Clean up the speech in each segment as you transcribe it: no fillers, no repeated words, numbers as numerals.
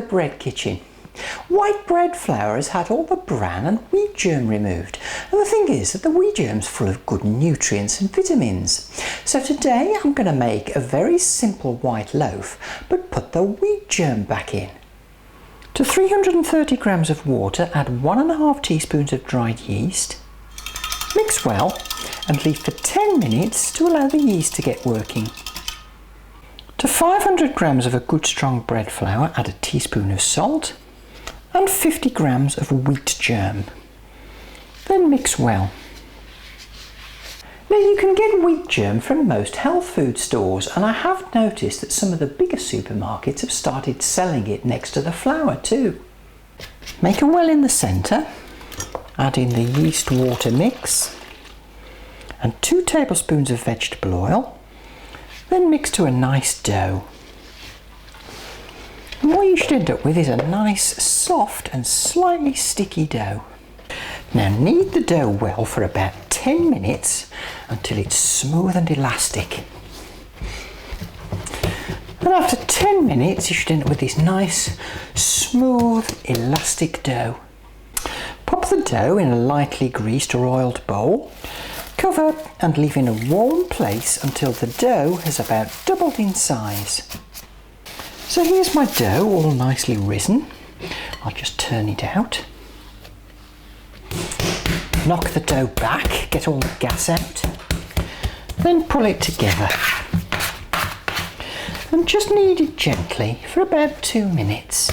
the bread kitchen. White bread flour has had all the bran and wheat germ removed, and the thing is that the wheat germ's full of good nutrients and vitamins. So today I'm going to make a very simple white loaf, but put the wheat germ back in. To 330 grams of water, add 1.5 teaspoons of dried yeast. Mix well and leave for 10 minutes to allow the yeast to get working. To 500 grams of a good strong bread flour, add a teaspoon of salt and 50 grams of wheat germ. Then mix well. Now you can get wheat germ from most health food stores, and I have noticed that some of the bigger supermarkets have started selling it next to the flour too. Make a well in the centre, add in the yeast water mix and 2 tablespoons of vegetable oil, then mix to a nice dough. And what you should end up with is a nice, soft and slightly sticky dough. Now knead the dough well for about 10 minutes until it's smooth and elastic. And after 10 minutes you should end up with this nice, smooth, elastic dough. Pop the dough in a lightly greased or oiled bowl, cover and leave in a warm place until the dough has about doubled in size. So here's my dough all nicely risen. I'll just turn it out. Knock the dough back, get all the gas out. Then pull it together. And just knead it gently for about 2 minutes.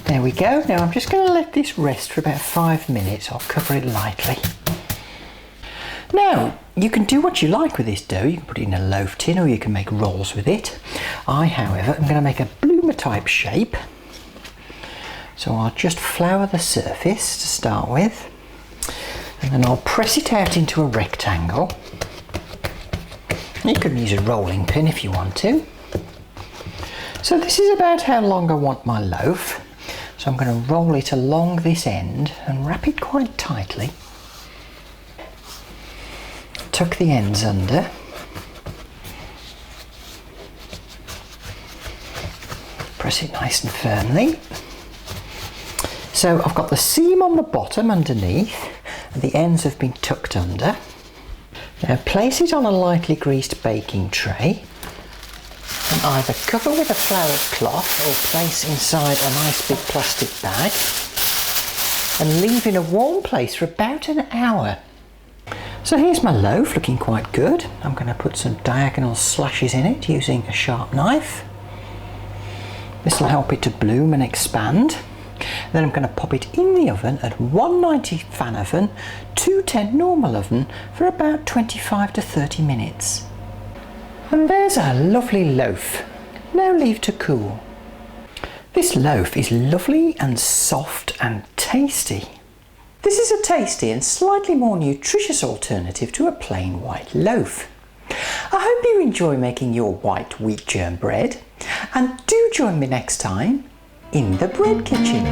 There we go. Now I'm just going to let this rest for about 5 minutes. I'll cover it lightly. Now, you can do what you like with this dough. You can put it in a loaf tin or you can make rolls with it. I, however, am going to make a bloomer type shape. So I'll just flour the surface to start with. And then I'll press it out into a rectangle. You can use a rolling pin if you want to. So this is about how long I want my loaf. So I'm going to roll it along this end and wrap it quite tightly. Tuck the ends under. Press it nice and firmly. So I've got the seam on the bottom underneath and the ends have been tucked under. Now place it on a lightly greased baking tray and either cover with a floured cloth or place inside a nice big plastic bag and leave in a warm place for about an hour. So here's my loaf, looking quite good. I'm going to put some diagonal slashes in it using a sharp knife. This will help it to bloom and expand. Then I'm going to pop it in the oven at 190 fan oven, 210 normal oven for about 25 to 30 minutes. And there's our lovely loaf. Now leave to cool. This loaf is lovely and soft and tasty. This is a tasty and slightly more nutritious alternative to a plain white loaf. I hope you enjoy making your white wheat germ bread, and do join me next time in the bread kitchen.